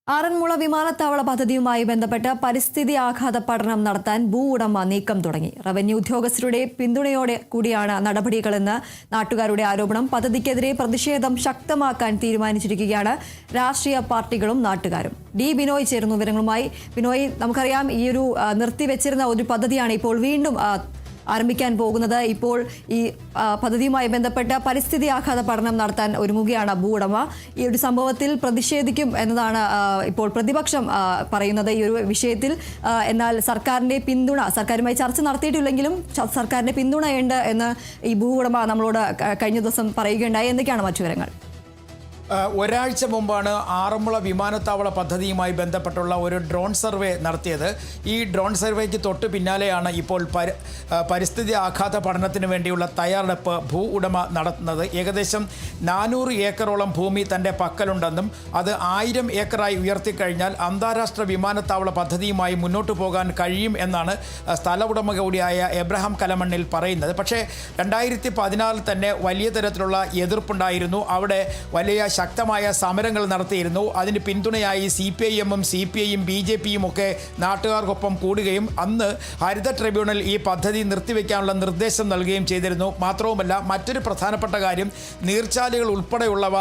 ആറന്മുള വിമാനത്താവള പദ്ധതിയുമായി ബന്ധപ്പെട്ട് പരിസ്ഥിതി ആഘാത പഠനം നടത്താൻ ഭൂ ഉടമ നീക്കം തുടങ്ങി. റവന്യൂ ഉദ്യോഗസ്ഥരുടെ പിന്തുണയോടെ കൂടിയാണ് നടപടികളെന്ന് നാട്ടുകാരുടെ ആരോപണം. പദ്ധതിക്കെതിരെ പ്രതിഷേധം ശക്തമാക്കാൻ തീരുമാനിച്ചിരിക്കുകയാണ് രാഷ്ട്രീയ പാർട്ടികളും നാട്ടുകാരും. ഡി ബിനോയ് ചേരുന്നു വിവരങ്ങളുമായി. ബിനോയ്, നമുക്കറിയാം ഈ ഒരു നിർത്തിവെച്ചിരുന്ന ഒരു പദ്ധതിയാണ് ഇപ്പോൾ വീണ്ടും ആരംഭിക്കാൻ പോകുന്നത്. ഇപ്പോൾ ഈ പദ്ധതിയുമായി ബന്ധപ്പെട്ട പരിസ്ഥിതി ആഘാത പഠനം നടത്താൻ ഒരുങ്ങുകയാണ് ഭൂ ഉടമ. ഈ ഒരു സംഭവത്തിൽ പ്രതിഷേധിക്കും എന്നതാണ് ഇപ്പോൾ പ്രതിപക്ഷം പറയുന്നത് ഈ ഒരു വിഷയത്തിൽ. എന്നാൽ സർക്കാരുമായി ചർച്ച നടത്തിയിട്ടില്ലെങ്കിലും സർക്കാരിന്റെ പിന്തുണയുണ്ട് എന്ന് ഈ ഭൂ ഉടമ നമ്മളോട് കഴിഞ്ഞ ദിവസം പറയുകയുണ്ടായി. എന്തൊക്കെയാണ് മറ്റു വിവരങ്ങൾ? ഒരാഴ്ച മുമ്പാണ് ആറന്മുള വിമാനത്താവള പദ്ധതിയുമായി ബന്ധപ്പെട്ടുള്ള ഒരു ഡ്രോൺ സർവേ നടത്തിയത്. ഈ ഡ്രോൺ സർവേക്ക് തൊട്ട് പിന്നാലെയാണ് ഇപ്പോൾ പരിസ്ഥിതി ആഘാത പഠനത്തിന് വേണ്ടിയുള്ള തയ്യാറെടുപ്പ് ഭൂ ഉടമ നടത്തുന്നത്. ഏകദേശം 400 ഏക്കറോളം ഭൂമി തൻ്റെ പക്കലുണ്ടെന്നും അത് 1000 ഏക്കറായി ഉയർത്തിക്കഴിഞ്ഞാൽ അന്താരാഷ്ട്ര വിമാനത്താവള പദ്ധതിയുമായി മുന്നോട്ട് പോകാൻ കഴിയും എന്നാണ് സ്ഥല ഉടമ കൂടിയായ എബ്രഹാം കലമണ്ണിൽ പറയുന്നത്. പക്ഷേ 2016 തന്നെ വലിയ തരത്തിലുള്ള എതിർപ്പുണ്ടായിരുന്നു. അവിടെ വലിയ ശക്തമായ സമരങ്ങൾ നടത്തിയിരുന്നു. അതിന് പിന്തുണയായി CPIM-ഉം CPI-യും BJP-യും ഒക്കെ നാട്ടുകാർക്കൊപ്പം കൂടുകയും അന്ന് ഹരിത ട്രിബ്യൂണൽ ഈ പദ്ധതി നിർത്തിവെക്കാനുള്ള നിർദ്ദേശം നൽകുകയും ചെയ്തിരുന്നു. മാത്രവുമല്ല, മറ്റൊരു പ്രധാനപ്പെട്ട കാര്യം, നീർച്ചാലുകൾ ഉൾപ്പെടെയുള്ളവ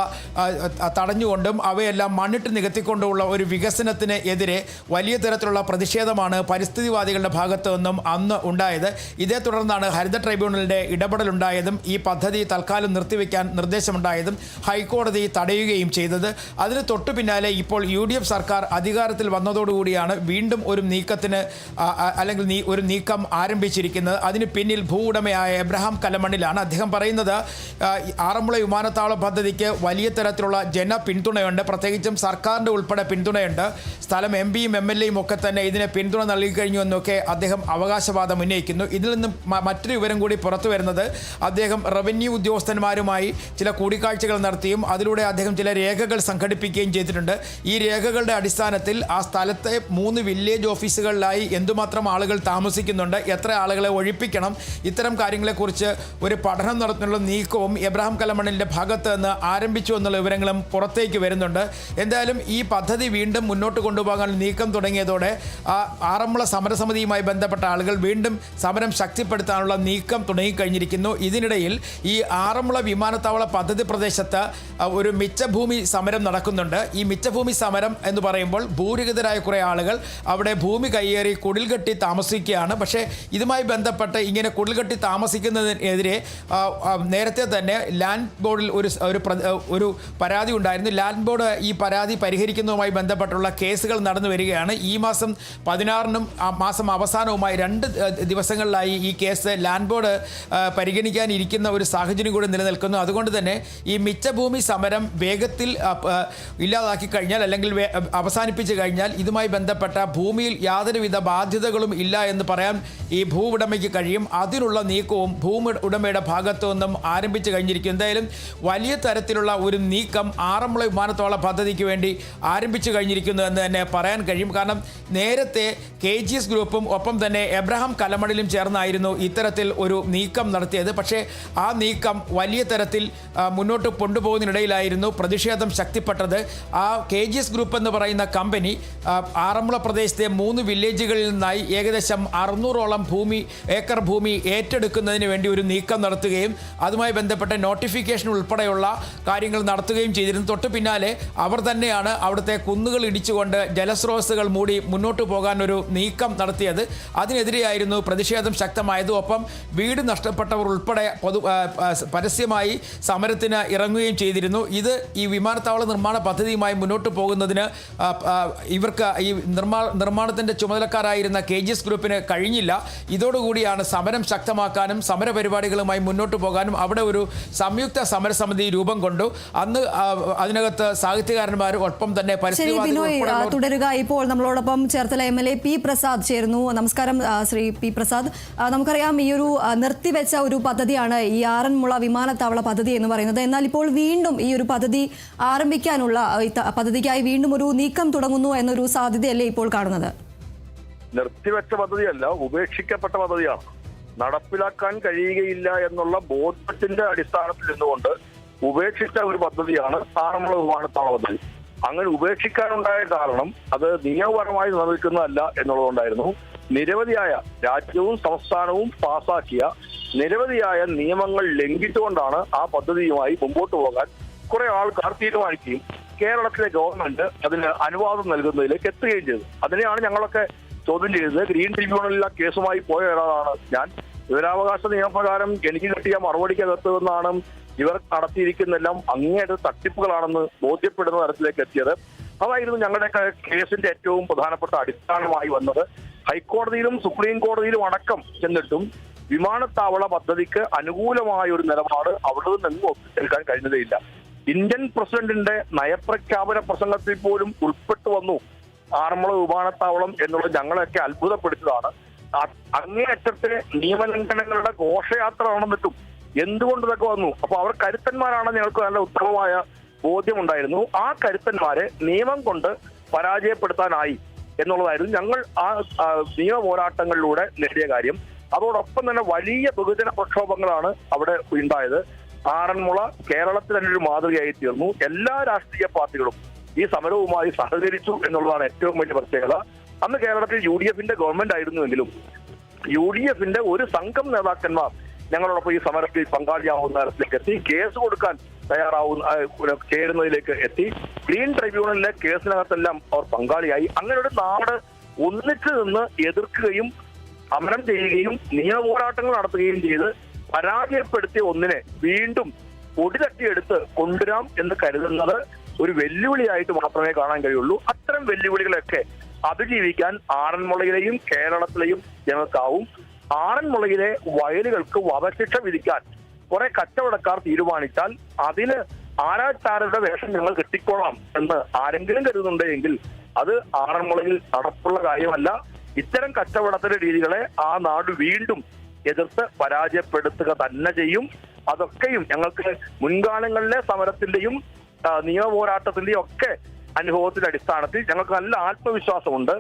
തടഞ്ഞുകൊണ്ടും അവയെല്ലാം മണ്ണിട്ട് നികത്തിക്കൊണ്ടുമുള്ള ഒരു വികസനത്തിന് എതിരെ വലിയ തരത്തിലുള്ള പ്രതിഷേധമാണ് പരിസ്ഥിതിവാദികളുടെ ഭാഗത്തു നിന്നും അന്ന് ഉണ്ടായത്. ഇതേ തുടർന്നാണ് ഹരിത ട്രിബ്യൂണലിൻ്റെ ഇടപെടലുണ്ടായതും ഈ പദ്ധതി തൽക്കാലം നിർത്തിവെക്കാൻ നിർദ്ദേശമുണ്ടായതും ഹൈക്കോടതി തടയുകയും ചെയ്തത്. അതിന് തൊട്ടു പിന്നാലെ ഇപ്പോൾ UDF സർക്കാർ അധികാരത്തിൽ വന്നതോടുകൂടിയാണ് വീണ്ടും ഒരു നീക്കത്തിന് അല്ലെങ്കിൽ ഒരു നീക്കം ആരംഭിച്ചിരിക്കുന്നത്. അതിന് പിന്നിൽ ഭൂ ഉടമയായ എബ്രഹാം കലമണ്ണിലാണ്. അദ്ദേഹം പറയുന്നത് ആറന്മുള വിമാനത്താവള പദ്ധതിക്ക് വലിയ തരത്തിലുള്ള ജനപിന്തുണയുണ്ട്, പ്രത്യേകിച്ചും സർക്കാരിൻ്റെ ഉൾപ്പെടെ പിന്തുണയുണ്ട്. സ്ഥലം MP-യും MLA-യും ഒക്കെ തന്നെ ഇതിനെ പിന്തുണ നൽകി കഴിഞ്ഞു എന്നൊക്കെ അദ്ദേഹം അവകാശവാദം ഉന്നയിക്കുന്നു. ഇതിൽ നിന്നും മറ്റൊരു വിവരം കൂടി പുറത്തു വരുന്നത്, അദ്ദേഹം റവന്യൂ ഉദ്യോഗസ്ഥന്മാരുമായി ചില കൂടിക്കാഴ്ചകൾ നടത്തിയും അതിലൂടെ അദ്ദേഹം ചില രേഖകൾ സംഘടിപ്പിക്കുകയും ചെയ്തിട്ടുണ്ട്. ഈ രേഖകളുടെ അടിസ്ഥാനത്തിൽ ആ സ്ഥലത്തെ 3 വില്ലേജ് ഓഫീസുകളിലായി എന്തുമാത്രം ആളുകൾ താമസിക്കുന്നുണ്ട്, എത്ര ആളുകളെ ഒഴിപ്പിക്കണം, ഇത്തരം കാര്യങ്ങളെക്കുറിച്ച് ഒരു പഠനം നടത്തുന്നുള്ള നീക്കവും എബ്രഹാം കലമണ്ണിൻ്റെ ഭാഗത്ത് നിന്ന് ആരംഭിച്ചു എന്നുള്ള വിവരങ്ങളും പുറത്തേക്ക് വരുന്നുണ്ട്. എന്തായാലും ഈ പദ്ധതി വീണ്ടും മുന്നോട്ട് കൊണ്ടുപോകാൻ നീക്കം തുടങ്ങിയതോടെ ആറന്മുള സമരസമിതിയുമായി ബന്ധപ്പെട്ട ആളുകൾ വീണ്ടും സമരം ശക്തിപ്പെടുത്താനുള്ള നീക്കം തുടങ്ങിക്കഴിഞ്ഞിരിക്കുന്നു. ഇതിനിടയിൽ ഈ ആറന്മുള വിമാനത്താവള പദ്ധതി പ്രദേശത്ത് ഒരു മിച്ചഭൂമി സമരം നടക്കുന്നുണ്ട്. ഈ മിച്ചഭൂമി സമരം എന്ന് പറയുമ്പോൾ ഭൂരഹിതരായ കുറേ ആളുകൾ അവിടെ ഭൂമി കയ്യേറി കുടിൽകെട്ടി താമസിക്കുകയാണ്. പക്ഷേ ഇതുമായി ബന്ധപ്പെട്ട് ഇങ്ങനെ കുടിൽകെട്ടി താമസിക്കുന്നതിനെതിരെ നേരത്തെ തന്നെ ലാൻഡ് ബോർഡിൽ ഒരു പരാതി ഉണ്ടായിരുന്നു. ലാൻഡ് ബോർഡ് ഈ പരാതി പരിഹരിക്കുന്നതുമായി ബന്ധപ്പെട്ടുള്ള കേസുകൾ നടന്നു വരികയാണ്. ഈ മാസം 16-നും മാസം അവസാനവുമായി 2 ദിവസങ്ങളിലായി ഈ കേസ് ലാൻഡ് ബോർഡ് പരിഗണിക്കാനിരിക്കുന്ന ഒരു സാഹചര്യം കൂടി നിലനിൽക്കുന്നു. അതുകൊണ്ട് തന്നെ ഈ മിച്ചഭൂമി സമരം വേഗത്തിൽ ഇല്ലാതാക്കി കഴിഞ്ഞാൽ അല്ലെങ്കിൽ അവസാനിപ്പിച്ചു കഴിഞ്ഞാൽ ഇതുമായി ബന്ധപ്പെട്ട ഭൂമിയിൽ യാതൊരുവിധ ബാധ്യതകളും ഇല്ല എന്ന് പറയാൻ ഈ ഭൂ ഉടമയ്ക്ക് കഴിയും. അതിനുള്ള നീക്കവും ഭൂമി ഉടമയുടെ ഭാഗത്തു നിന്നും ആരംഭിച്ചു കഴിഞ്ഞിരിക്കും. എന്തായാലും വലിയ തരത്തിലുള്ള ഒരു നീക്കം ആറന്മുള വിമാനത്താവള പദ്ധതിക്ക് വേണ്ടി ആരംഭിച്ചു കഴിഞ്ഞിരിക്കുന്നു എന്ന് തന്നെ പറയാൻ കഴിയും. കാരണം നേരത്തെ KGS ഗ്രൂപ്പും ഒപ്പം തന്നെ എബ്രഹാം കലമണ്ണിലും ചേർന്നായിരുന്നു ഇത്തരത്തിൽ ഒരു നീക്കം നടത്തിയത്. പക്ഷേ ആ നീക്കം വലിയ തരത്തിൽ മുന്നോട്ട് കൊണ്ടുപോകുന്നതിനിടയിലായിരുന്നു പ്രതിഷേധം ശക്തിപ്പെട്ടത്. ആ KGS ഗ്രൂപ്പ് എന്ന് പറയുന്ന കമ്പനി ആറന്മുള പ്രദേശത്തെ 3 വില്ലേജുകളിൽ നിന്നായി ഏകദേശം 600ഓളം ഏക്കർ ഭൂമി ഏറ്റെടുക്കുന്നതിന് വേണ്ടി ഒരു നീക്കം നടത്തുകയും അതുമായി ബന്ധപ്പെട്ട നോട്ടിഫിക്കേഷൻ ഉൾപ്പെടെയുള്ള കാര്യങ്ങൾ നടത്തുകയും ചെയ്തിരുന്നു. തൊട്ടു പിന്നാലെ അവർ തന്നെയാണ് അവിടുത്തെ കുന്നുകൾ ഇടിച്ചുകൊണ്ട് ജലസ്രോതസ്സുകൾ മൂടി മുന്നോട്ട് പോകാൻ ഒരു നീക്കം നടത്തിയത്. അതിനെതിരെയായിരുന്നു പ്രതിഷേധം ശക്തമായത്. ഒപ്പം വീട് നഷ്ടപ്പെട്ടവർ ഉൾപ്പെടെ പരസ്യമായി സമരത്തിന് ഇറങ്ങുകയും ചെയ്തിരുന്നു. ഇത് ഈ വിമാനത്താവള നിർമ്മാണ പദ്ധതിയുമായി മുന്നോട്ട് പോകുന്നതിന് ഇവർക്ക് ഈ നിർമ്മാണത്തിൻ്റെ ചുമതലക്കാരായിരുന്ന KGS ഗ്രൂപ്പിന് കഴിഞ്ഞില്ല. ഇതോടുകൂടിയാണ് സമരം ശക്തമാക്കാനും സമരപരിപാടികളുമായി മുന്നോട്ട് പോകാനും അവിടെ ഒരു സംയുക്ത സമരസമിതി രൂപം കൊണ്ടു. അന്ന് അതിനകത്ത് സാഹിത്യകാരന്മാരും ഒപ്പം തന്നെ തുടരുക. ഇപ്പോൾ നമ്മളോടൊപ്പം ചേർത്തല MLA P. പ്രസാദ് ചേരുന്നു. നമസ്കാരം ശ്രീ P. പ്രസാദ്. നമുക്കറിയാം ഈ ഒരു നിർത്തിവെച്ച ഒരു പദ്ധതിയാണ് ഈ ആറന്മുള വിമാനത്താവള പദ്ധതി എന്ന് പറയുന്നത്. എന്നാൽ ഇപ്പോൾ വീണ്ടും ഈ ഒരു പദ്ധതി ആരംഭിക്കാനുള്ള പദ്ധതിക്കായി വീണ്ടും ഒരു നീക്കം തുടങ്ങുന്നു എന്നൊരു സാധ്യതയല്ലേ ഇപ്പോൾ കാണുന്നത്? നിർത്തിവെച്ച പദ്ധതിയല്ല, ഉപേക്ഷിക്കപ്പെട്ട പദ്ധതിയാണ്. നടപ്പിലാക്കാൻ കഴിയുകയില്ല എന്നുള്ള ബോധ്യത്തിന്റെ അടിസ്ഥാനത്തിൽ നിന്നുകൊണ്ട് ഉപേക്ഷിച്ച ഒരു പദ്ധതിയാണ് ആറന്മുള വിമാനത്താവള പദ്ധതി. അങ്ങനെ ഉപേക്ഷിക്കാനുണ്ടായ കാരണം അത് നിയമപരമായി നിലനിൽക്കുന്നതല്ല എന്നുള്ളതുകൊണ്ടായിരുന്നു. നിരവധിയായ രാജ്യവും സംസ്ഥാനവും പാസാക്കിയ നിരവധിയായ നിയമങ്ങൾ ലംഘിച്ചുകൊണ്ടാണ് ആ പദ്ധതിയുമായി മുമ്പോട്ട് പോകാൻ കുറെ ആൾക്കാർ തീരുമാനിക്കുകയും കേരളത്തിലെ ഗവൺമെന്റ് അതിന് അനുവാദം നൽകുന്നതിലേക്ക് എത്തുകയും ചെയ്തു. അതിനെയാണ് ഞങ്ങളൊക്കെ ചോദ്യം ചെയ്തത്. ഗ്രീൻ ട്രിബ്യൂണലിലെ കേസുമായി പോയ ഒരാളാണ് ഞാൻ. വിവരാവകാശ നിയമപ്രകാരം എനിക്ക് കിട്ടിയ മറുപടിക്കകത്ത് നിന്നാണ് ഇവർ നടത്തിയിരിക്കുന്നെല്ലാം അങ്ങേയറ്റം തട്ടിപ്പുകളാണെന്ന് ബോധ്യപ്പെടുന്ന തരത്തിലേക്ക് എത്തിയത്. അതായിരുന്നു ഞങ്ങളുടെയൊക്കെ കേസിന്റെ ഏറ്റവും പ്രധാനപ്പെട്ട അടിസ്ഥാനമായി വന്നത്. ഹൈക്കോടതിയിലും സുപ്രീം കോടതിയിലും അടക്കം ചെന്നിട്ടും വിമാനത്താവള പദ്ധതിക്ക് അനുകൂലമായ ഒരു നിലപാട് അവിടെ നിന്നും ഒപ്പിച്ചെടുക്കാൻ കഴിഞ്ഞതേയില്ല. ഇന്ത്യൻ പ്രസിഡന്റിന്റെ നയപ്രഖ്യാപന പ്രസംഗത്തിൽ പോലും ഉൾപ്പെട്ടു വന്നു ആറന്മുള വിമാനത്താവളം എന്നുള്ളത് ഞങ്ങളെയൊക്കെ അത്ഭുതപ്പെടുത്തിയതാണ്. അങ്ങേയറ്റത്തെ നിയമലംഘനങ്ങളുടെ ഘോഷയാത്ര നടന്നിട്ടും എന്തുകൊണ്ട് ഇതൊക്കെ വന്നു? അപ്പൊ അവർ കരുത്തന്മാരാണെന്ന് ഞങ്ങൾക്ക് നല്ല ഉത്തമമായ ബോധ്യമുണ്ടായിരുന്നു. ആ കരുത്തന്മാരെ നിയമം കൊണ്ട് പരാജയപ്പെടുത്താനായി എന്നുള്ളതായിരുന്നു ഞങ്ങൾ ആ നിയമ പോരാട്ടങ്ങളിലൂടെ നേടിയ കാര്യം. അതോടൊപ്പം തന്നെ വലിയ ബഹുജന പ്രക്ഷോഭങ്ങളാണ് അവിടെ ഉണ്ടായത്. ആറന്മുള കേരളത്തിൽ തന്നെ ഒരു മാതൃകയായി തീർന്നു. എല്ലാ രാഷ്ട്രീയ പാർട്ടികളും ഈ സമരവുമായി സഹകരിച്ചു എന്നുള്ളതാണ് ഏറ്റവും വലിയ പ്രത്യേകത. അന്ന് കേരളത്തിൽ UDF ഗവൺമെന്റ് ആയിരുന്നുവെങ്കിലും UDF ഒരു സംഘം നേതാക്കന്മാർ ഞങ്ങളോടൊപ്പം ഈ സമരത്തിൽ പങ്കാളിയാവുന്ന തരത്തിലേക്ക് എത്തി. കേസ് കൊടുക്കാൻ ചേരുന്നതിലേക്ക് എത്തി. ഗ്രീൻ ട്രിബ്യൂണലിലെ കേസിനകത്തെല്ലാം അവർ പങ്കാളിയായി. അങ്ങനെ ഒരു നാട് ഒന്നിച്ചു നിന്ന് എതിർക്കുകയും സമരം ചെയ്യുകയും നിയമ പോരാട്ടങ്ങൾ നടത്തുകയും ചെയ്ത് പരാജയപ്പെടുത്തിയ ഒന്നിനെ വീണ്ടും പൊടിതട്ടിയെടുത്ത് കൊണ്ടുവരാം എന്ന് കരുതുന്നത് ഒരു വെല്ലുവിളിയായിട്ട് മാത്രമേ കാണാൻ കഴിയുള്ളൂ. അത്തരം വെല്ലുവിളികളൊക്കെ അതിജീവിക്കാൻ ആറന്മുളയിലെയും കേരളത്തിലെയും ജനങ്ങൾക്കാവും. ആറന്മുളയിലെ വയലുകൾക്ക് വധശിക്ഷ വിധിക്കാൻ കുറെ കച്ചവടക്കാർ തീരുമാനിച്ചാൽ അതിന് ആരാച്ചാരുടെ വേഷം ഞങ്ങൾ കെട്ടിക്കോളാം എന്ന് ആരെങ്കിലും കരുതുന്നുണ്ടെങ്കിൽ അത് ആറന്മുളയിൽ നടപ്പുള്ള കാര്യമല്ല. ഇത്തരം കച്ചവടത്തിന്റെ രീതികളെ ആ നാട് വീണ്ടും എതിർത്ത് പരാജയപ്പെടുത്തുക തന്നെ ചെയ്യും. അതൊക്കെയും ഞങ്ങൾക്ക് മുൻകാലങ്ങളിലെ സമരത്തിന്റെയും നിയമ പോരാട്ടത്തിന്റെയും ഒക്കെ അനുഭവത്തിന്റെ അടിസ്ഥാനത്തിൽ ഞങ്ങൾക്ക് നല്ല ആത്മവിശ്വാസമുണ്ട്.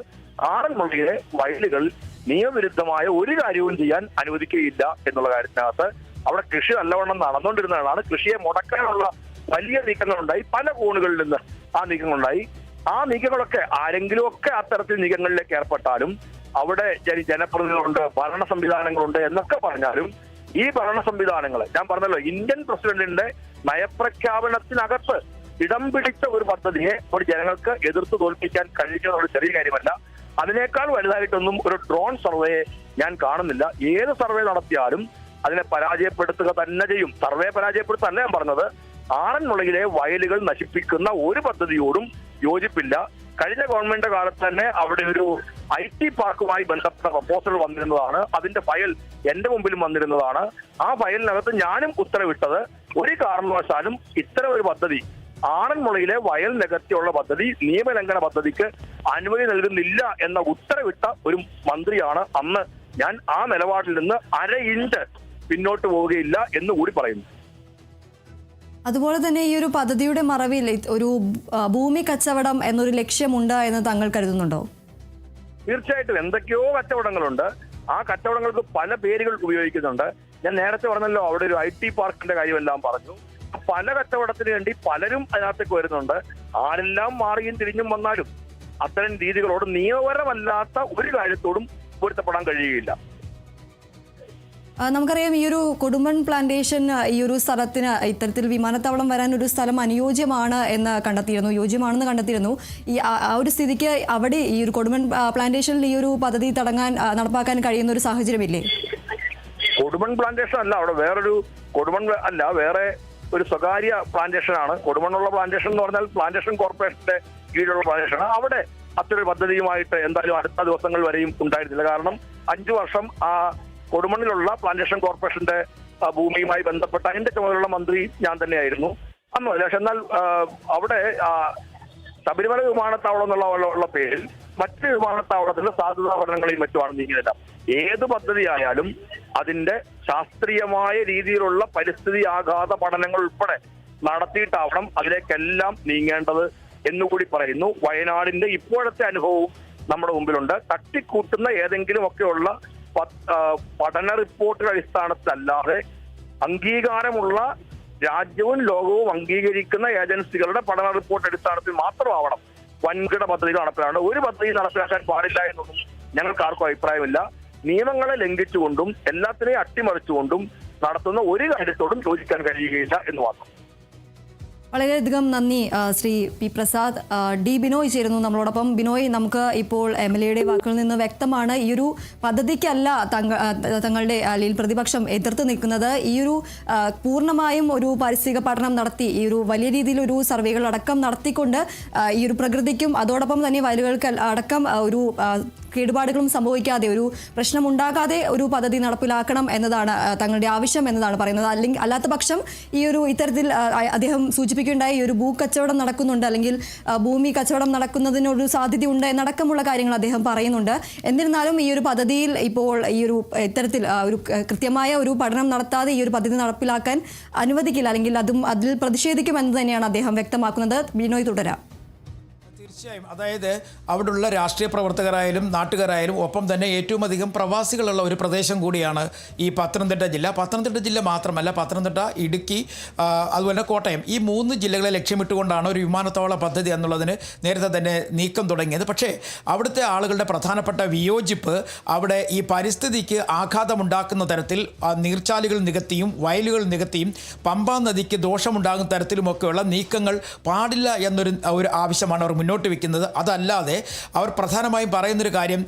ആറന്മുളയിലെ വയലുകൾ നിയമവിരുദ്ധമായ ഒരു കാര്യവും ചെയ്യാൻ അനുവദിക്കുകയില്ല എന്നുള്ള കാര്യത്തിനകത്ത് അവിടെ കൃഷി നല്ലവണ്ണം നടന്നുകൊണ്ടിരുന്നതാണ്. കൃഷിയെ മുടക്കാനുള്ള വലിയ നീക്കങ്ങളുണ്ടായി. പല കോണുകളിൽ നിന്ന് ആ നീക്കങ്ങളുണ്ടായി. ആ നീക്കങ്ങളൊക്കെ ആരെങ്കിലും ഒക്കെ അത്തരത്തിൽ നീക്കങ്ങളിലേക്ക് ഏർപ്പെട്ടാലും അവിടെ ജനപ്രതിനിധികളുണ്ട്, ഭരണ സംവിധാനങ്ങളുണ്ട് എന്നൊക്കെ പറഞ്ഞാലും ഈ ഭരണ സംവിധാനങ്ങൾ ഞാൻ പറഞ്ഞല്ലോ, ഇന്ത്യൻ പ്രസിഡന്റിന്റെ നയപ്രഖ്യാപനത്തിനകത്ത് ഇടം പിടിച്ച ഒരു പദ്ധതിയെ ഒരു ജനങ്ങൾക്ക് എതിർത്ത് തോൽപ്പിക്കാൻ കഴിയുന്ന ഒരു ചെറിയ കാര്യമല്ല. അതിനേക്കാൾ വലുതായിട്ടൊന്നും ഒരു ഡ്രോൺ സർവേ ഞാൻ കാണുന്നില്ല. ഏത് സർവേ നടത്തിയാലും അതിനെ പരാജയപ്പെടുത്തുക തന്നെ ചെയ്യും. സർവേ പരാജയപ്പെടുത്തല്ല ഞാൻ പറഞ്ഞത്. ആറന്മുളയിലെ വയലുകൾ നശിപ്പിക്കുന്ന ഒരു പദ്ധതിയോടും യോജിപ്പില്ല. കഴിഞ്ഞ ഗവൺമെന്റ് കാലത്ത് തന്നെ അവിടെ ഒരു IT പാർക്കുമായി ബന്ധപ്പെട്ട പ്രപ്പോസൽ വന്നിരുന്നതാണ്. അതിന്റെ ഫയൽ എന്റെ മുമ്പിലും വന്നിരുന്നതാണ്. ആ ഫയലിനകത്ത് ഞാനും ഉത്തരവിട്ടത് ഒരു കാരണവശാലും ഇത്തരം ഒരു പദ്ധതി ആറന്മുളയിലെ വയൽ നികത്തിയുള്ള പദ്ധതി നിയമലംഘന പദ്ധതിക്ക് അനുമതി നൽകുന്നില്ല എന്ന ഉത്തരവിട്ട ഒരു മന്ത്രിയാണ് അന്ന് ഞാൻ. ആ നിലപാടിൽ നിന്ന് അര ഇഞ്ച് പിന്നോട്ട് പോവുകയില്ല എന്നുകൂടി പറയുന്നു. അതുപോലെ തന്നെ ഈ ഒരു പദ്ധതിയുടെ മറവിൽ ഒരു ഭൂമി കച്ചവടം എന്നൊരു ലക്ഷ്യമുണ്ട് എന്ന് താങ്കൾ കരുതുന്നുണ്ടോ? തീർച്ചയായിട്ടും എന്തൊക്കെയോ കച്ചവടങ്ങളുണ്ട്. ആ കച്ചവടങ്ങൾക്ക് പല പേരുകൾ ഉപയോഗിക്കുന്നുണ്ട്. ഞാൻ നേരത്തെ പറഞ്ഞല്ലോ, അവിടെ ഒരു IT പാർക്കിന്റെ കാര്യമെല്ലാം പറഞ്ഞു. പല കച്ചവടത്തിന് വേണ്ടി പലരും അതിനകത്തേക്ക് വരുന്നുണ്ട്. ആരെല്ലാം മാറിയും തിരിഞ്ഞും വന്നാലും അത്തരം രീതികളോട് നിയമപരമല്ലാത്ത ഒരു കാര്യത്തോടും പൊരുത്തപ്പെടാൻ കഴിയുകയില്ല. നമുക്കറിയാം, ഈ ഒരു കൊടുമൺ പ്ലാന്റേഷൻ ഈ ഒരു സ്ഥലത്തിന് ഇത്തരത്തിൽ വിമാനത്താവളം വരാൻ ഒരു സ്ഥലം അനുയോജ്യമാണ് എന്ന് യോജ്യമാണെന്ന് കണ്ടെത്തിയിരുന്നു. ഈ ആ ഒരു സ്ഥിതിക്ക് അവിടെ ഈ ഒരു കൊടുമൺ പ്ലാന്റേഷനിൽ ഈ ഒരു പദ്ധതി നടപ്പാക്കാൻ കഴിയുന്ന ഒരു സാഹചര്യമില്ലേ? കൊടുമൺ പ്ലാന്റേഷൻ അല്ല, അവിടെ വേറൊരു കൊടുമൺ അല്ല, വേറെ ഒരു സ്വകാര്യ പ്ലാന്റേഷൻ ആണ്. കൊടുമണ്ണുള്ള പ്ലാന്റേഷൻ എന്ന് പറഞ്ഞാൽ പ്ലാന്റേഷൻ കോർപ്പറേഷന്റെ കീഴിലുള്ള പ്ലാന്റേഷൻ. അവിടെ അത്തരൊരു പദ്ധതിയുമായിട്ട് എന്തായാലും അടുത്ത ദിവസങ്ങൾ വരെയും ഉണ്ടായിരുന്നില്ല. കാരണം 5 വർഷം ആ കൊടുമണ്ണിലുള്ള പ്ലാന്റേഷൻ കോർപ്പറേഷന്റെ ഭൂമിയുമായി ബന്ധപ്പെട്ട അതിന്റെ ചുമതലയുള്ള മന്ത്രി ഞാൻ തന്നെയായിരുന്നു അന്ന്. പക്ഷെ എന്നാൽ അവിടെ ശബരിമല വിമാനത്താവളം എന്നുള്ള പേരിൽ മറ്റ് വിമാനത്താവളത്തിന്റെ സാധ്യതാ പഠനങ്ങളെയും മറ്റുമാണ് നീങ്ങിയതല്ല. ഏത് പദ്ധതിയായാലും അതിന്റെ ശാസ്ത്രീയമായ രീതിയിലുള്ള പരിസ്ഥിതി ആഘാത പഠനങ്ങൾ ഉൾപ്പെടെ നടത്തിയിട്ടാവണം അതിലേക്കെല്ലാം നീങ്ങേണ്ടത് എന്നുകൂടി പറയുന്നു. വയനാടിന്റെ ഇപ്പോഴത്തെ അനുഭവവും നമ്മുടെ മുമ്പിലുണ്ട്. തട്ടിക്കൂട്ടുന്ന ഏതെങ്കിലും ഒക്കെയുള്ള പഠന റിപ്പോർട്ടുകളുടെ അടിസ്ഥാനത്തിലല്ലാതെ അംഗീകാരമുള്ള രാജ്യവും ലോകവും അംഗീകരിക്കുന്ന ഏജൻസികളുടെ പഠന റിപ്പോർട്ട് അടിസ്ഥാനത്തിൽ മാത്രമാവണം വൻകിട പദ്ധതികൾ നടപ്പിലാവേണ്ടത്. ഒരു പദ്ധതി നടപ്പിലാക്കാൻ പാടില്ല എന്നൊന്നും ഞങ്ങൾക്ക് ആർക്കും അഭിപ്രായമില്ല. നിയമങ്ങളെ ലംഘിച്ചുകൊണ്ടും എല്ലാത്തിനെയും അട്ടിമറിച്ചുകൊണ്ടും നടത്തുന്ന ഒരു കാര്യത്തോടും യോജിക്കാൻ കഴിയുകയില്ല എന്ന് മാത്രം. വളരെയധികം നന്ദി ശ്രീ പി പ്രസാദ്. ഡി ബിനോയ് ചേരുന്നു നമ്മളോടൊപ്പം. ബിനോയ്, നമുക്ക് ഇപ്പോൾ MLA-യുടെ വാക്കുകളിൽ നിന്ന് വ്യക്തമാണ് ഈ ഒരു പദ്ധതിക്കല്ല തങ്ങളുടെ അല്ലെങ്കിൽ പ്രതിപക്ഷം എതിർത്ത് നിൽക്കുന്നത്. ഈ ഒരു പൂർണ്ണമായും ഒരു പാരിസ്ഥിതിക പഠനം നടത്തി ഈ ഒരു വലിയ രീതിയിൽ ഒരു സർവേകൾ അടക്കം നടത്തിക്കൊണ്ട് ഈ ഒരു പ്രകൃതിക്കും അതോടൊപ്പം തന്നെ വയലുകൾക്ക് അടക്കം ഒരു കേടുപാടുകളും സംഭവിക്കാതെ ഒരു പ്രശ്നമുണ്ടാകാതെ ഒരു പദ്ധതി നടപ്പിലാക്കണം എന്നതാണ് തങ്ങളുടെ ആവശ്യം എന്നതാണ് പറയുന്നത്. അല്ലാത്ത പക്ഷം ഈ ഒരു ഇത്തരത്തിൽ അദ്ദേഹം സൂചിപ്പിക്കുകയുണ്ടായി ഈ ഒരു ഭൂക്കച്ചവടം നടക്കുന്നുണ്ട് അല്ലെങ്കിൽ ഭൂമി കച്ചവടം നടക്കുന്നതിനൊരു സാധ്യതയുണ്ട് എന്നടക്കമുള്ള കാര്യങ്ങൾ അദ്ദേഹം പറയുന്നുണ്ട്. എന്നിരുന്നാലും ഈ ഒരു പദ്ധതിയിൽ ഇപ്പോൾ ഈ ഒരു ഇത്തരത്തിൽ ഒരു കൃത്യമായ ഒരു പഠനം നടത്താതെ ഈ ഒരു പദ്ധതി നടപ്പിലാക്കാൻ അനുവദിക്കില്ല അല്ലെങ്കിൽ അതിൽ പ്രതിഷേധിക്കുമെന്ന് തന്നെയാണ് അദ്ദേഹം വ്യക്തമാക്കുന്നത്. ബിനോയ്, തുടരാം. തീർച്ചയായും. അതായത് അവിടെയുള്ള രാഷ്ട്രീയ പ്രവർത്തകരായാലും നാട്ടുകാരായാലും ഒപ്പം തന്നെ ഏറ്റവും അധികം പ്രവാസികളുള്ള ഒരു പ്രദേശം കൂടിയാണ് ഈ പത്തനംതിട്ട ജില്ല. പത്തനംതിട്ട ജില്ല മാത്രമല്ല, പത്തനംതിട്ട, ഇടുക്കി, അതുപോലെ കോട്ടയം, ഈ 3 ജില്ലകളെ ലക്ഷ്യമിട്ടുകൊണ്ടാണ് ഒരു വിമാനത്താവള പദ്ധതി എന്നുള്ളതിന് നേരത്തെ തന്നെ നീക്കം തുടങ്ങിയത്. പക്ഷേ അവിടുത്തെ ആളുകളുടെ പ്രധാനപ്പെട്ട വിയോജിപ്പ് അവിടെ ഈ പരിസ്ഥിതിക്ക് ആഘാതമുണ്ടാക്കുന്ന തരത്തിൽ നീർച്ചാലുകൾ നികത്തിയും വയലുകൾ നികത്തിയും പമ്പാ നദിക്ക് ദോഷമുണ്ടാകുന്ന തരത്തിലുമൊക്കെയുള്ള നീക്കങ്ങൾ പാടില്ല എന്നൊരു ആവശ്യമാണ് അവർ മുന്നോട്ട് വയ്ക്കുന്നത്. അതല്ലാതെ അവർ പ്രധാനമായും പറയുന്നൊരു കാര്യം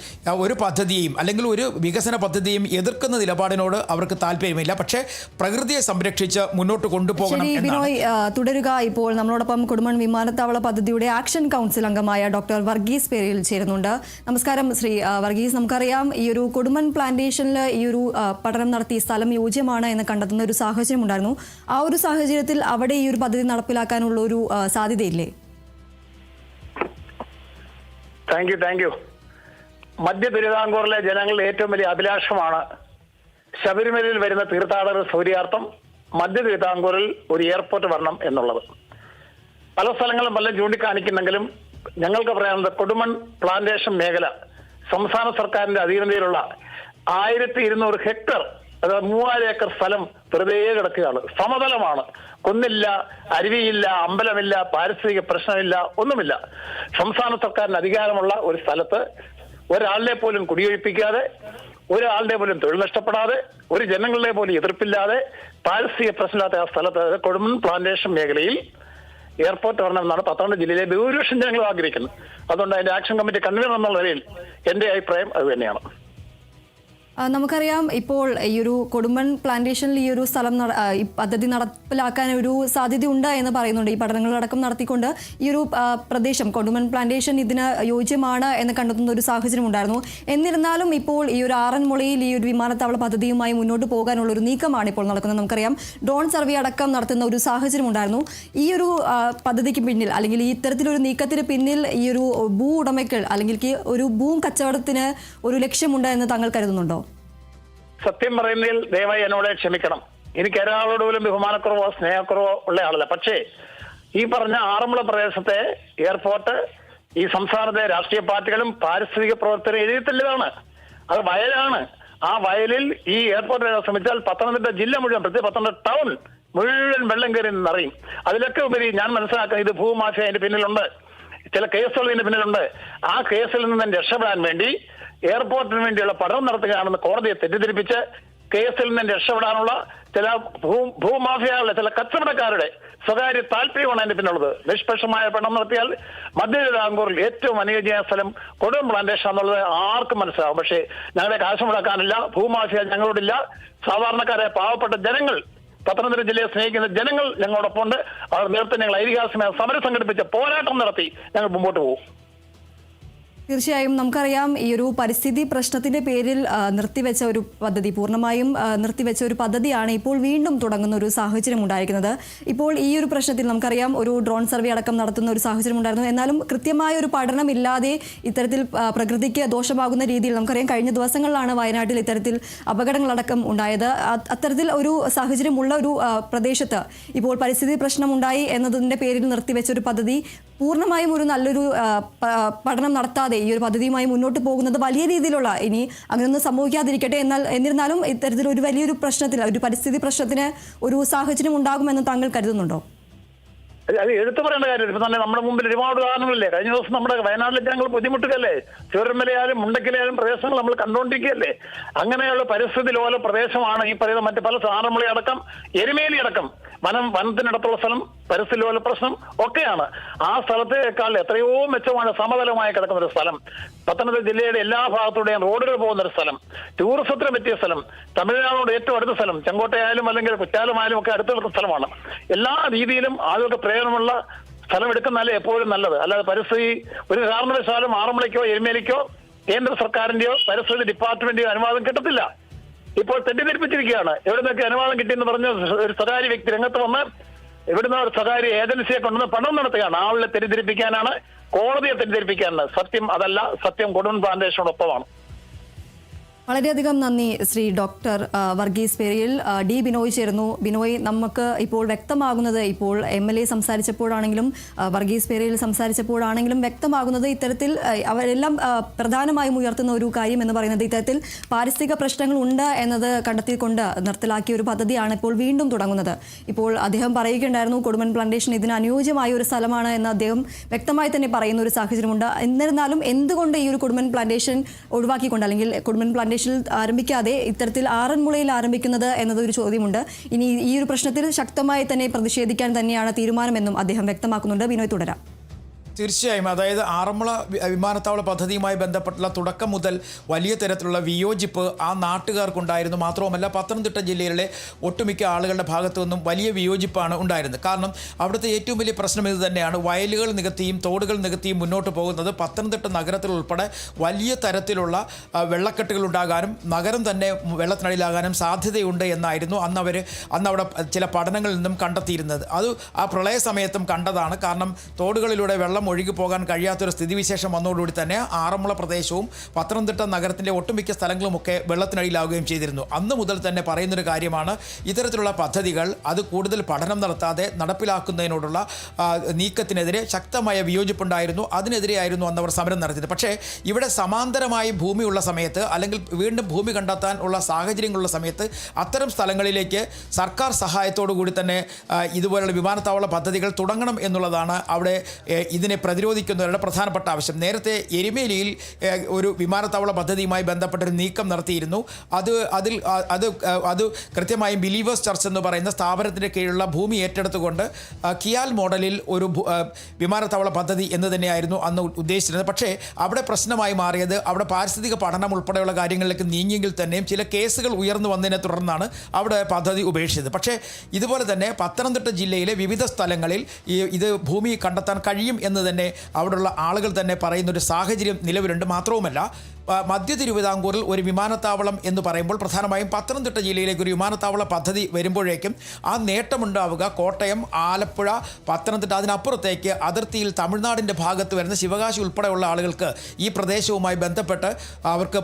ഒരു പദ്ധതിയെയും അല്ലെങ്കിൽ ഒരു വികസന പദ്ധതിയും എതിർക്കുന്ന നിലപാടിനോട് അവർക്ക് താല്പര്യമില്ല. പക്ഷേ പ്രകൃതിയെ സംരക്ഷിച്ച് മുന്നോട്ട് കൊണ്ടുപോകണം. ബിനോയ്, തുടരുക. ഇപ്പോൾ നമ്മളോടൊപ്പം കൊടുമൺ വിമാനത്താവള പദ്ധതിയുടെ ആക്ഷൻ കൗൺസിൽ അംഗമായ ഡോക്ടർ വർഗീസ് പേരിൽ ചേരുന്നുണ്ട്. നമസ്കാരം ശ്രീ വർഗീസ്. നമുക്കറിയാം ഈ ഒരു കൊടുമൺ പ്ലാന്റേഷനിൽ ഈ ഒരു പഠനം നടത്തി സ്ഥലം യോജ്യമാണ് എന്ന് കണ്ടെത്തുന്ന ഒരു സാഹചര്യം ഉണ്ടായിരുന്നു. ആ ഒരു സാഹചര്യത്തിൽ അവിടെ ഈ ഒരു പദ്ധതി നടപ്പിലാക്കാനുള്ള ഒരു സാധ്യതയില്ലേ? Thank you. മധ്യ തിരുവിതാംകൂറിലെ ജനങ്ങളുടെ ഏറ്റവും വലിയ അഭിലാഷമാണ് ശബരിമലയിൽ വരുന്ന തീർത്ഥാടകർ സൗകര്യാർത്ഥം മധ്യ തിരുവിതാംകൂറിൽ ഒരു എയർപോർട്ട് വരണം എന്നുള്ളത്. പല സ്ഥലങ്ങളും പലരും ചൂണ്ടിക്കാണിക്കുന്നെങ്കിലും ഞങ്ങൾക്ക് പറയാനുള്ളത് കൊടുമൺ പ്ലാന്റേഷൻ മേഖല സംസ്ഥാന സർക്കാരിന്റെ അധീനതയിലുള്ള 1200 ഹെക്ടർ, അതായത് 3000 ഏക്കർ സ്ഥലം വെറുതെ കിടക്കുകയാണ്. സമതലമാണ്, കുന്നില്ല, അരുവിയില്ല, അമ്പലമില്ല, പാരിസ്ഥിതിക പ്രശ്നമില്ല, ഒന്നുമില്ല. സംസ്ഥാന സർക്കാരിന് അധികാരമുള്ള ഒരു സ്ഥലത്ത് ഒരാളിനെ പോലും കുടിയൊഴിപ്പിക്കാതെ, ഒരാളുടെ പോലും തൊഴിൽ നഷ്ടപ്പെടാതെ, ഒരു ജനങ്ങളുടെ പോലും എതിർപ്പില്ലാതെ പാരിസ്ഥിതിക പ്രശ്നമില്ലാത്ത ആ സ്ഥലത്ത് കൊടുമൺ പ്ലാന്റേഷൻ മേഖലയിൽ എയർപോർട്ട് വരണമെന്നാണ് പത്തനംതിട്ട ജില്ലയിലെ ഭൂരിപക്ഷം ജനങ്ങൾ ആഗ്രഹിക്കുന്നത്. അതുകൊണ്ട് അതിന്റെ ആക്ഷൻ കമ്മിറ്റി കൺവീനർ എന്നുള്ള നിലയിൽ എന്റെ അഭിപ്രായം അത് തന്നെയാണ്. നമുക്കറിയാം ഇപ്പോൾ ഈ ഒരു കൊടുമൺ പ്ലാന്റേഷനിൽ ഈ ഒരു സ്ഥലം പദ്ധതി നടപ്പിലാക്കാൻ ഒരു സാധ്യതയുണ്ട് എന്ന് പറയുന്നുണ്ട്. ഈ പഠനങ്ങളടക്കം നടത്തിക്കൊണ്ട് ഈ ഒരു പ്രദേശം കൊടുമൺ പ്ലാന്റേഷൻ ഇതിന് യോജ്യമാണ് എന്ന് കണ്ടെത്തുന്ന ഒരു സാഹചര്യം ഉണ്ടായിരുന്നു. എന്നിരുന്നാലും ഇപ്പോൾ ഈ ഒരു ആറന്മുളയിൽ ഈ ഒരു വിമാനത്താവള പദ്ധതിയുമായി മുന്നോട്ട് പോകാനുള്ള ഒരു നീക്കമാണ് ഇപ്പോൾ നടക്കുന്നത്. നമുക്കറിയാം ഡ്രോൺ സർവേ അടക്കം നടത്തുന്ന ഒരു സാഹചര്യം ഉണ്ടായിരുന്നു. ഈ ഒരു പദ്ധതിക്ക് പിന്നിൽ അല്ലെങ്കിൽ ഈ ഇത്തരത്തിലൊരു നീക്കത്തിന് പിന്നിൽ ഈ ഒരു ഭൂ ഉടമയ്ക്ക് അല്ലെങ്കിൽ ഒരു ഭൂ കച്ചവടത്തിന് ഒരു ലക്ഷ്യമുണ്ട് എന്ന് താങ്കൾ കരുതുന്നുണ്ടോ? സത്യം പറയുന്നതിൽ ദയവായി എന്നോട് ക്ഷമിക്കണം. എനിക്ക് ഒരാളോട് പോലും ബഹുമാനക്കുറവോ സ്നേഹക്കുറവോ ഉള്ള ആളല്ല. പക്ഷേ ഈ പറഞ്ഞ ആറന്മുള പ്രദേശത്തെ എയർപോർട്ട് ഈ സംസ്ഥാനത്തെ രാഷ്ട്രീയ പാർട്ടികളും പാരിസ്ഥിതിക പ്രവർത്തകരും എഴുതിയിട്ടില്ലതാണ്. അത് വയലാണ്. ആ വയലിൽ ഈ എയർപോർട്ട് ശ്രമിച്ചാൽ പത്തനംതിട്ട ജില്ല മുഴുവൻ, പ്രത്യേകിച്ച് പത്തനംതിട്ട ടൗൺ മുഴുവൻ വെള്ളം കയറി നിറയും. അതിലൊക്കെ ഉപരി ഞാൻ മനസ്സിലാക്കുന്നത് ഇത് ഭൂമാഫിയ അതിന്റെ പിന്നിലുണ്ട്, ചില കേസുകൾ ഇതിന്റെ പിന്നിലുണ്ട്. ആ കേസിൽ നിന്ന് രക്ഷപ്പെടാൻ വേണ്ടി എയർപോർട്ടിന് വേണ്ടിയുള്ള പഠനം നടത്തുകയാണെന്ന് കോടതിയെ തെറ്റിദ്ധരിപ്പിച്ച് കേസിൽ നിന്ന് രക്ഷപ്പെടാനുള്ള ചില ഭൂമാഫിയകളുടെ ചില കച്ചവടക്കാരുടെ സ്വകാര്യ താല്പര്യമാണ് അതിന്റെ പിന്നുള്ളത്. നിഷ്പക്ഷമായ പഠനം നടത്തിയാൽ മധ്യ തിരുവിതാംകൂറിൽ ഏറ്റവും അനുയോജ്യമായ സ്ഥലം കൊടുമൺ പ്ലാന്റേഷൻ എന്നുള്ളത് ആർക്കും മനസ്സിലാവും. പക്ഷേ ഞങ്ങളെ കാശ് മുടക്കാനില്ല, ഭൂമാഫിയ ഞങ്ങളോടില്ല. സാധാരണക്കാരെ പാവപ്പെട്ട ജനങ്ങൾ, പത്തനംതിട്ട ജില്ലയെ സ്നേഹിക്കുന്ന ജനങ്ങൾ ഞങ്ങളോടൊപ്പം ഉണ്ട്. അവർ നേരത്തെ ഞങ്ങൾ ഐതിഹാസികമായ സമരം സംഘടിപ്പിച്ച് പോരാട്ടം നടത്തി ഞങ്ങൾ മുമ്പോട്ട് പോകും. തീർച്ചയായും നമുക്കറിയാം ഈ ഒരു പരിസ്ഥിതി പ്രശ്നത്തിന്റെ പേരിൽ നിർത്തിവെച്ച ഒരു പദ്ധതി, പൂർണ്ണമായും നിർത്തിവെച്ച ഒരു പദ്ധതിയാണ് ഇപ്പോൾ വീണ്ടും തുടങ്ങുന്ന ഒരു സാഹചര്യം ഉണ്ടായിരിക്കുന്നത്. ഇപ്പോൾ ഈ ഒരു പ്രശ്നത്തിൽ നമുക്കറിയാം ഒരു ഡ്രോൺ സർവേ അടക്കം നടത്തുന്ന ഒരു സാഹചര്യം ഉണ്ടായിരുന്നു. എന്നാലും കൃത്യമായ ഒരു പഠനം ഇല്ലാതെ ഇത്തരത്തിൽ പ്രകൃതിക്ക് ദോഷമാകുന്ന രീതിയിൽ നമുക്കറിയാം കഴിഞ്ഞ ദിവസങ്ങളിലാണ് വയനാട്ടിൽ ഇത്തരത്തിൽ അപകടങ്ങളടക്കം ഉണ്ടായത്. അത്തരത്തിൽ ഒരു സാഹചര്യമുള്ള ഒരു പ്രദേശത്ത് ഇപ്പോൾ പരിസ്ഥിതി പ്രശ്നം ഉണ്ടായി എന്നതിന്റെ പേരിൽ നിർത്തിവെച്ച ഒരു പദ്ധതി പൂർണ്ണമായും ഒരു നല്ലൊരു പഠനം നടത്താതെ ഈ ഒരു പദ്ധതിയുമായി മുന്നോട്ട് പോകുന്നത് വലിയ രീതിയിലുള്ള, ഇനി അങ്ങനെയൊന്നും സംഭവിക്കാതിരിക്കട്ടെ, എന്നിരുന്നാലും ഇത്തരത്തിൽ ഒരു വലിയൊരു പ്രശ്നത്തിൽ, ഒരു പരിസ്ഥിതി പ്രശ്നത്തിന് ഒരു സാഹചര്യം ഉണ്ടാകുമെന്ന് താങ്കൾ കരുതുന്നുണ്ടോ? അത് എടുത്തു പറയേണ്ട കാര്യം. ഇപ്പൊ തന്നെ നമ്മുടെ മുമ്പിൽ ഒരുപാട് ഉദാഹരണങ്ങളില്ലേ. കഴിഞ്ഞ ദിവസം നമ്മുടെ വയനാട്ടിലെ ജനങ്ങൾ ബുദ്ധിമുട്ടുകയല്ലേ, ചുരമലയാലും മുണ്ടക്കലായാലും പ്രദേശങ്ങൾ നമ്മൾ കണ്ടുകൊണ്ടിരിക്കുകയല്ലേ. അങ്ങനെയുള്ള പരിസ്ഥിതി ലോല പ്രദേശമാണ് ഈ പറയുന്ന മറ്റ് പല ആറന്മുള അടക്കം എരുമേലി അടക്കം വനത്തിനടുത്തുള്ള സ്ഥലം പരിസ്ഥിതി ലോല പ്രശ്നം ഒക്കെയാണ്. ആ സ്ഥലത്തേക്കാൾ എത്രയോ മെച്ചമാണ് സമതലമായി കിടക്കുന്ന ഒരു സ്ഥലം. പത്തനംതിട്ട ജില്ലയുടെ എല്ലാ ഭാഗത്തൂടെയും റോഡുകൾ പോകുന്ന ഒരു സ്ഥലം, ടൂറിസത്തിന് പറ്റിയ സ്ഥലം, തമിഴ്നാടോട് ഏറ്റവും അടുത്ത സ്ഥലം, ചെങ്കോട്ടയായാലും അല്ലെങ്കിൽ കുറ്റാലമായാലും ഒക്കെ അടുത്തുള്ള സ്ഥലമാണ്. എല്ലാ രീതിയിലും ആളുകൾക്ക് പ്രയോജനമുള്ള സ്ഥലം എടുക്കുന്നതല്ലേ എപ്പോഴും നല്ലത്. അല്ലാതെ പരിസ്ഥിതി ഒരു കാരണവശാലും ആറന്മുളയ്ക്കോ എരുമേലിക്കോ കേന്ദ്ര സർക്കാരിന്റെയോ പരിസ്ഥിതി ഡിപ്പാർട്ട്മെന്റിന്റെയോ അനുവാദം കിട്ടത്തില്ല. ഇപ്പോൾ തെറ്റിദ്ധരിപ്പിച്ചിരിക്കുകയാണ്. എവിടെ നിന്നൊക്കെ അനുവാദം കിട്ടിയെന്ന് പറഞ്ഞ ഒരു സ്വകാര്യ വ്യക്തി രംഗത്ത് വന്ന് ഇവിടുന്ന് ഒരു സ്വകാര്യ ഏജൻസിയെ കൊണ്ടുവന്ന് പഠനം നടത്തുകയാണ്. ആളുകളെ തെറ്റിദ്ധരിപ്പിക്കാനാണ്, കോടതിയെ തെറ്റിദ്ധരിപ്പിക്കാനാണ്. സത്യം അതല്ല. സത്യം കൊടുവൻ പ്ലാന്റേഷനോടൊപ്പമാണ്. വളരെയധികം നന്ദി ശ്രീ ഡോക്ടർ വർഗീസ് പെരിയിൽ. ഡി ബിനോയ് ചേരുന്നു. ബിനോയ്, നമുക്ക് ഇപ്പോൾ വ്യക്തമാകുന്നത്, ഇപ്പോൾ MLA സംസാരിച്ചപ്പോഴാണെങ്കിലും വർഗീസ് പെരിയിൽ സംസാരിച്ചപ്പോഴാണെങ്കിലും വ്യക്തമാകുന്നത് ഇത്തരത്തിൽ അവരെല്ലാം പ്രധാനമായും ഉയർത്തുന്ന ഒരു കാര്യം എന്ന് പറയുന്നത് ഇത്തരത്തിൽ പാരിസ്ഥിതിക പ്രശ്നങ്ങൾ ഉണ്ട് എന്നത് കണ്ടെത്തിക്കൊണ്ട് നിർത്തലാക്കിയ ഒരു പദ്ധതിയാണ് ഇപ്പോൾ വീണ്ടും തുടങ്ങുന്നത്. ഇപ്പോൾ അദ്ദേഹം പറയുകയുണ്ടായിരുന്നു കൊടുമൺ പ്ലാന്റേഷൻ ഇതിന് അനുയോജ്യമായ ഒരു സ്ഥലമാണ് എന്ന് അദ്ദേഹം വ്യക്തമായി തന്നെ പറയുന്ന ഒരു സാഹചര്യമുണ്ട്. എന്നിരുന്നാലും എന്തുകൊണ്ട് ഈ ഒരു കൊടുമൺ പ്ലാന്റേഷൻ ഒഴിവാക്കിക്കൊണ്ട്, അല്ലെങ്കിൽ കൊടുമൺ പ്ലാന്റേഷൻ ആരംഭിക്കാതെ ഇത്തരത്തിൽ ആറന്മുളയിൽ ആരംഭിക്കുന്നത് എന്നതൊരു ചോദ്യമുണ്ട്. ഇനി ഈ ഒരു പ്രശ്നത്തിൽ ശക്തമായി തന്നെ പ്രതിഷേധിക്കാൻ തന്നെയാണ് തീരുമാനമെന്നും അദ്ദേഹം വ്യക്തമാക്കുന്നുണ്ട്. ബിനോയ്, തുടരാം. തീർച്ചയായും, അതായത് ആറന്മുള വിമാനത്താവള പദ്ധതിയുമായി ബന്ധപ്പെട്ടുള്ള തുടക്കം മുതൽ വലിയ തരത്തിലുള്ള വിയോജിപ്പ് ആ നാട്ടുകാർക്കുണ്ടായിരുന്നു. മാത്രവുമല്ല പത്തനംതിട്ട ജില്ലയിലെ ഒട്ടുമിക്ക ആളുകളുടെ ഭാഗത്തു നിന്നും വലിയ വിയോജിപ്പാണ് ഉണ്ടായിരുന്നത്. കാരണം അവിടുത്തെ ഏറ്റവും വലിയ പ്രശ്നം ഇത് തന്നെയാണ്. വയലുകൾ നികത്തിയും തോടുകൾ നികത്തിയും മുന്നോട്ട് പോകുന്നത് പത്തനംതിട്ട നഗരത്തിൽ ഉൾപ്പെടെ വലിയ തരത്തിലുള്ള വെള്ളക്കെട്ടുകൾ ഉണ്ടാകാനും നഗരം തന്നെ വെള്ളത്തിനടിയിലാകാനും സാധ്യതയുണ്ട് എന്നായിരുന്നു അന്ന് അവിടെ ചില പഠനങ്ങളിൽ നിന്നും കണ്ടെത്തിയിരുന്നത്. അത് ആ പ്രളയ സമയത്തും കണ്ടതാണ്. കാരണം തോടുകളിലൂടെ വെള്ളം ഒഴുകി പോകാൻ കഴിയാത്തൊരു സ്ഥിതിവിശേഷം വന്നതോടുകൂടി തന്നെ ആറന്മുള പ്രദേശവും പത്തനംതിട്ട നഗരത്തിൻ്റെ ഒട്ടുമിക്ക സ്ഥലങ്ങളുമൊക്കെ വെള്ളത്തിനടിയിലാവുകയും ചെയ്തിരുന്നു. അന്ന് മുതൽ തന്നെ പറയുന്നൊരു കാര്യമാണ്, ഇത്തരത്തിലുള്ള പദ്ധതികൾ അത് കൂടുതൽ പഠനം നടത്താതെ നടപ്പിലാക്കുന്നതിനോടുള്ള നീക്കത്തിനെതിരെ ശക്തമായ വിയോജിപ്പുണ്ടായിരുന്നു. അതിനെതിരെയായിരുന്നു അന്ന് അവർ സമരം നടത്തിയത്. പക്ഷേ ഇവിടെ സമാന്തരമായി ഭൂമിയുള്ള സമയത്ത്, അല്ലെങ്കിൽ വീണ്ടും ഭൂമി കണ്ടെത്താൻ ഉള്ള സാഹചര്യങ്ങളുള്ള സമയത്ത് അത്തരം സ്ഥലങ്ങളിലേക്ക് സർക്കാർ സഹായത്തോടു കൂടി തന്നെ ഇതുപോലുള്ള വിമാനത്താവള പദ്ധതികൾ തുടങ്ങണം എന്നുള്ളതാണ് അവിടെ ഇതിനെ പ്രതിരോധിക്കുന്നവരുടെ പ്രധാനപ്പെട്ട ആവശ്യം. നേരത്തെ എരുമേലിയിൽ ഒരു വിമാനത്താവള പദ്ധതിയുമായി ബന്ധപ്പെട്ടൊരു നീക്കം നടത്തിയിരുന്നു. അത് കൃത്യമായും ബിലീവേഴ്സ് ചർച്ച് എന്ന് പറയുന്ന സ്ഥാപനത്തിൻ്റെ കീഴിലുള്ള ഭൂമി ഏറ്റെടുത്തുകൊണ്ട് കിയാൽ മോഡലിൽ ഒരു വിമാനത്താവള പദ്ധതി എന്ന് തന്നെയായിരുന്നു അന്ന് ഉദ്ദേശിച്ചിരുന്നത്. പക്ഷേ അവിടെ പ്രശ്നമായി മാറിയത്, അവിടെ പാരിസ്ഥിതിക പഠനം ഉൾപ്പെടെയുള്ള കാര്യങ്ങളിലേക്ക് നീങ്ങിയെങ്കിൽ തന്നെയും ചില കേസുകൾ ഉയർന്നു വന്നതിനെ തുടർന്നാണ് അവിടെ പദ്ധതി ഉപേക്ഷിച്ചത്. പക്ഷേ ഇതുപോലെ തന്നെ പത്തനംതിട്ട ജില്ലയിലെ വിവിധ സ്ഥലങ്ങളിൽ ഇത് ഭൂമി കണ്ടെത്താൻ കഴിയും എന്ന് തന്നെ അവിടെയുള്ള ആളുകൾ തന്നെ പറയുന്നൊരു സാഹചര്യം നിലവിലുണ്ട്. മാത്രവുമല്ല മധ്യ തിരുവിതാംകൂറിൽ ഒരു വിമാനത്താവളം എന്ന് പറയുമ്പോൾ പ്രധാനമായും പത്തനംതിട്ട ജില്ലയിലേക്ക് ഒരു വിമാനത്താവള പദ്ധതി വരുമ്പോഴേക്കും ആ നേട്ടമുണ്ടാവുക കോട്ടയം, ആലപ്പുഴ, പത്തനംതിട്ട, അതിനപ്പുറത്തേക്ക് അതിർത്തിയിൽ തമിഴ്നാടിൻ്റെ ഭാഗത്ത് വരുന്ന ശിവകാശി ഉൾപ്പെടെയുള്ള ആളുകൾക്ക് ഈ പ്രദേശവുമായി ബന്ധപ്പെട്ട് അവർക്ക്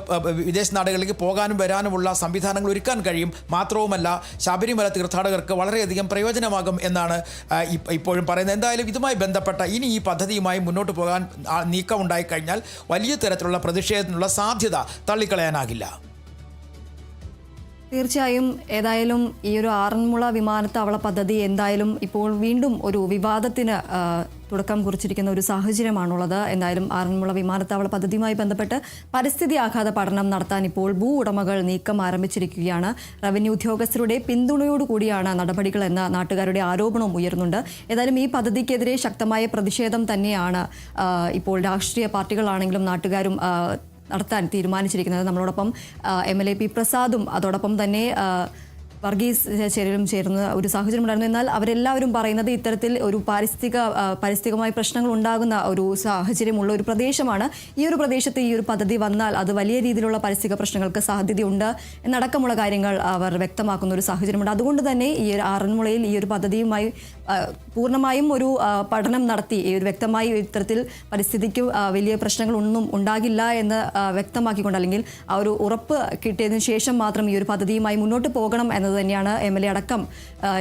വിദേശ നാടുകളിലേക്ക് പോകാനും വരാനുമുള്ള സംവിധാനങ്ങൾ ഒരുക്കാൻ കഴിയും. മാത്രവുമല്ല ശബരിമല തീർത്ഥാടകർക്ക് വളരെയധികം പ്രയോജനമാകും എന്നാണ് ഇപ്പോഴും പറയുന്നത്. എന്തായാലും ഇതുമായി ബന്ധപ്പെട്ട ഇനി ഈ പദ്ധതിയുമായി മുന്നോട്ട് പോകാൻ നീക്കമുണ്ടായിക്കഴിഞ്ഞാൽ വലിയ തരത്തിലുള്ള പ്രതിഷേധത്തിനുള്ള സാധ്യത തള്ളിക്കളയാനാകില്ല. തീർച്ചയായും, ഏതായാലും ഈ ഒരു ആറന്മുള വിമാനത്താവള പദ്ധതി എന്തായാലും ഇപ്പോൾ വീണ്ടും ഒരു വിവാദത്തിന് തുടക്കം കുറിച്ചിരിക്കുന്ന ഒരു സാഹചര്യമാണുള്ളത്. എന്തായാലും ആറന്മുള വിമാനത്താവള പദ്ധതിയുമായി ബന്ധപ്പെട്ട് പരിസ്ഥിതി ആഘാത പഠനം നടത്താൻ ഇപ്പോൾ ഭൂ ഉടമകൾ നീക്കം ആരംഭിച്ചിരിക്കുകയാണ്. റവന്യൂ ഉദ്യോഗസ്ഥരുടെ പിന്തുണയോടുകൂടിയാണ് നടപടികളെന്ന നാട്ടുകാരുടെ ആരോപണവും ഉയർന്നുണ്ട്. ഏതായാലും ഈ പദ്ധതിക്കെതിരെ ശക്തമായ പ്രതിഷേധം തന്നെയാണ് ഇപ്പോൾ രാഷ്ട്രീയ പാർട്ടികളാണെങ്കിലും നാട്ടുകാരും നടത്താൻ തീരുമാനിച്ചിരിക്കുന്നത്. നമ്മളോടൊപ്പം MLA P പ്രസാദും അതോടൊപ്പം തന്നെ വർഗീസ് ചെറിയലും ചേരുന്ന ഒരു സാഹചര്യം ഉണ്ടായിരുന്നു. എന്നാൽ അവരെല്ലാവരും പറയുന്നത് ഇത്തരത്തിൽ ഒരു പാരിസ്ഥിതികമായ പ്രശ്നങ്ങൾ ഉണ്ടാകുന്ന ഒരു സാഹചര്യമുള്ള ഒരു പ്രദേശമാണ്. ഈ ഒരു പ്രദേശത്ത് ഈ ഒരു പദ്ധതി വന്നാൽ അത് വലിയ രീതിയിലുള്ള പാരിസ്ഥിതിക പ്രശ്നങ്ങൾക്ക് സാധ്യതയുണ്ട് എന്നടക്കമുള്ള കാര്യങ്ങൾ അവർ വ്യക്തമാക്കുന്ന ഒരു സാഹചര്യമുണ്ട്. അതുകൊണ്ട് തന്നെ ഈ ഒരു ആറന്മുളയിൽ ഈ ഒരു പദ്ധതിയുമായി പൂർണ്ണമായും ഒരു പഠനം നടത്തി ഈ ഒരു വ്യക്തമായി ഇത്തരത്തിൽ പരിസ്ഥിതിക്ക് വലിയ പ്രശ്നങ്ങളൊന്നും ഉണ്ടാകില്ല എന്ന് വ്യക്തമാക്കിക്കൊണ്ട്, അല്ലെങ്കിൽ ആ ഒരു ഉറപ്പ് കിട്ടിയതിനു ശേഷം മാത്രം ഈ ഒരു പദ്ധതിയുമായി മുന്നോട്ട് പോകണം എന്നത് എന്നത് തന്നെയാണ് MLA അടക്കം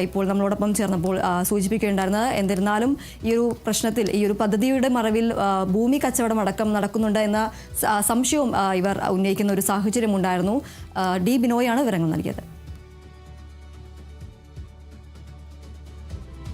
ഇപ്പോൾ നമ്മളോടൊപ്പം ചേർന്നപ്പോൾ സൂചിപ്പിക്കുകയുണ്ടായിരുന്നത്. എന്നിരുന്നാലും ഈ ഒരു പ്രശ്നത്തിൽ, ഈ ഒരു പദ്ധതിയുടെ മറവിൽ ഭൂമി കച്ചവടം അടക്കം നടക്കുന്നുണ്ട് എന്ന സംശയവും ഇവർ ഉന്നയിക്കുന്ന ഒരു സാഹചര്യമുണ്ടായിരുന്നു. ഡി ബിനോയാണ് വിവരങ്ങൾ നൽകിയത്.